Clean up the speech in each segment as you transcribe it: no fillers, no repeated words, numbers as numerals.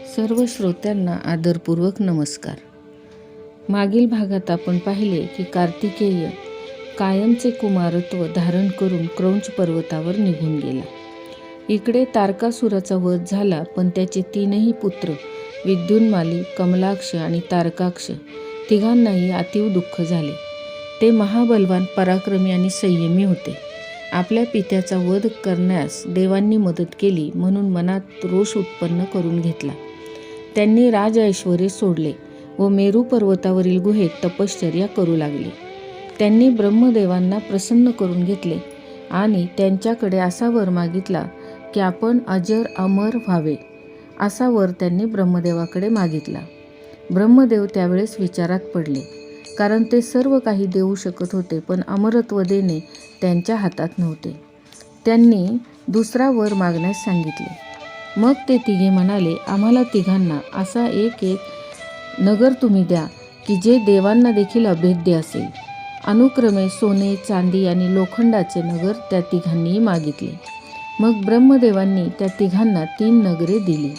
सर्व श्रोत्यांना आदरपूर्वक नमस्कार. मागील भागात आपण पाहिले की कार्तिकेय कायमचे कुमारत्व धारण करून क्रौंच पर्वतावर निघून गेला. इकडे तारकासुराचा वध झाला, पण त्याचे तीनही पुत्र विद्युन्माली, कमलाक्ष आणि तारकाक्ष तिघांनाही अतीव दुःख झाले. ते महाबलवान, पराक्रमी आणि संयमी होते. आपल्या पित्याचा वध करण्यास देवांनी मदत केली म्हणून मनात रोष उत्पन्न करून घेतला. त्यांनी राज ऐश्वर्य सोडले व मेरू पर्वतावरील गुहेत तपश्चर्या करू लागले. त्यांनी ब्रह्मदेवांना प्रसन्न करून घेतले आणि त्यांच्याकडे असा वर मागितला की आपण अजर अमर व्हावे. असा वर त्यांनी ब्रह्मदेवाकडे मागितला. ब्रह्मदेव त्यावेळेस विचारात पडले, कारण ते सर्व काही देऊ शकत होते, पण अमरत्व देणे त्यांच्या हातात नव्हते. त्यांनी दुसरा वर मागण्यास सांगितले. मग ते तिघे म्हणाले, आम्हाला तिघांना असा एक नगर तुम्ही द्या की जे देवांना देखील अभेद्य असेल. अनुक्रमे सोने, चांदी आणि लोखंडाचे नगर त्या तिघांनीही मागितले. मग ब्रह्मदेवांनी त्या तिघांना 3 नगरे दिली.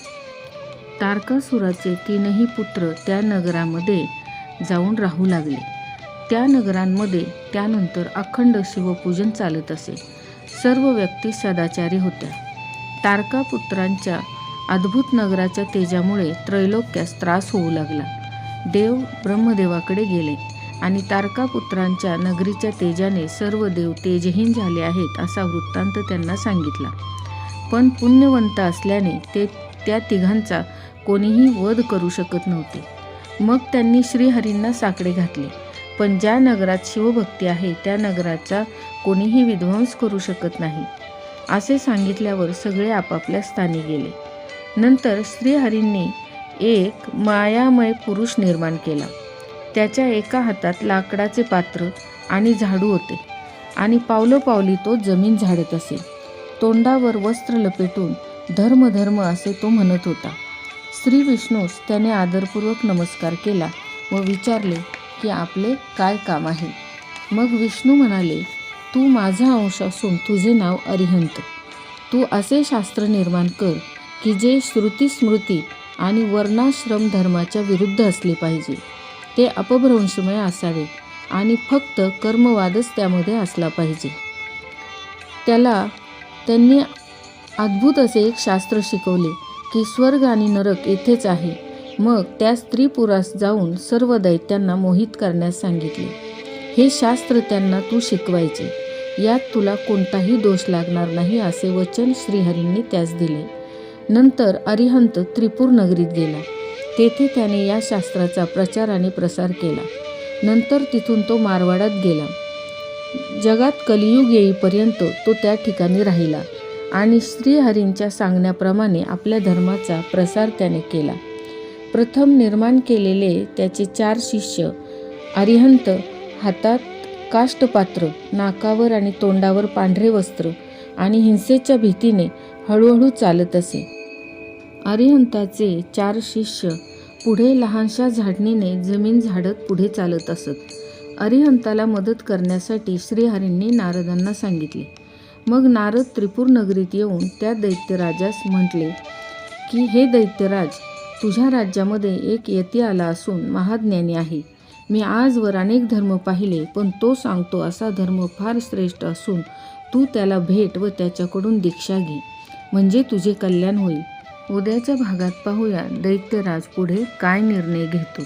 तारकासुराचे 3ही पुत्र त्या नगरामध्ये जाऊन राहू लागले. त्या नगरांमध्ये त्यानंतर अखंड शिवपूजन चालत असे. सर्व व्यक्ती सदाचारी होत्या. तारकापुत्रांच्या अद्भुत नगराच्या तेजामुळे त्रैलोक्यास त्रास होऊ लागला. देव ब्रह्मदेवाकडे गेले आणि तारकापुत्रांच्या नगरीच्या तेजाने सर्व देव तेजहीन झाले आहेत असा वृत्तांत त्यांना सांगितला. पण पुण्यवंत असल्याने ते त्या तिघांचा कोणीही वध करू शकत नव्हते. मग त्यांनी श्रीहरींना साकडे घातले, पण ज्या नगरात शिवभक्ती आहे त्या नगराचा कोणीही विध्वंस करू शकत नाही असे सांगितल्यावर सगळे आपापल्या स्थानी गेले. नंतर श्रीहरींनी एक मायामय पुरुष निर्माण केला. त्याच्या एका हातात लाकडाचे पात्र आणि झाडू होते आणि पावलोपावली तो जमीन झाडत असे. तोंडावर वस्त्र लपेटून धर्म धर्म असे तो म्हणत होता. श्री विष्णूस त्याने आदरपूर्वक नमस्कार केला व विचारले की आपले काय काम आहे. मग विष्णू म्हणाले, तू माझा अंश असून तुझे नाव अरिहंत. तू असे शास्त्र निर्माण कर की जे श्रुती, स्मृती आणि वर्णाश्रम धर्माच्या विरुद्ध असले पाहिजे. ते अपभ्रंशमय असावे आणि फक्त कर्मवादच त्यामध्ये असला पाहिजे. त्यांनी अद्भुत असे एक शास्त्र शिकवले की स्वर्ग आणि नरक येथेच आहे. मग त्या स्त्रीपुरास जाऊन सर्व दैत्यांना मोहित करण्यास सांगितले. हे शास्त्र त्यांना तू शिकवायचे. यात तुला कोणताही दोष लागणार नाही असे वचन श्रीहरींनी त्यास दिले. नंतर अरिहंत त्रिपुर नगरीत गेला. तेथे त्याने या शास्त्राचा प्रचार आणि प्रसार केला. नंतर तिथून तो मारवाडात गेला. जगात कलियुग येईपर्यंत तो त्या ठिकाणी राहिला आणि श्रीहरींच्या सांगण्याप्रमाणे आपल्या धर्माचा प्रसार त्याने केला. प्रथम निर्माण केलेले त्याचे 4 शिष्य अरिहंत हातात काष्टपात्र, नाकावर आणि तोंडावर पांढरे वस्त्र आणि हिंसेच्या भीतीने हळूहळू चालत असे. अरिहंताचे 4 शिष्य पुढे लहानशा झाडणीने जमीन झाडत पुढे चालत असत. अरिहंताला मदत करण्यासाठी श्रीहरींनी नारदांना सांगितले. मग नारद त्रिपुर नगरीत येऊन त्या दैत्यराजास म्हटले की हे दैत्यराज, तुझ्या राज्यामध्ये एक यती आला असून महाज्ञानी आहे. मी आजवर अनेक धर्म पाहिले, पण तो सांगतो असा धर्म फार श्रेष्ठ असून तू त्याला भेट व त्याच्याकडून दीक्षा घे, म्हणजे तुझे कल्याण होईल. उद्याच्या भागात पाहूया दैत्यराज पुढे काय निर्णय घेतो.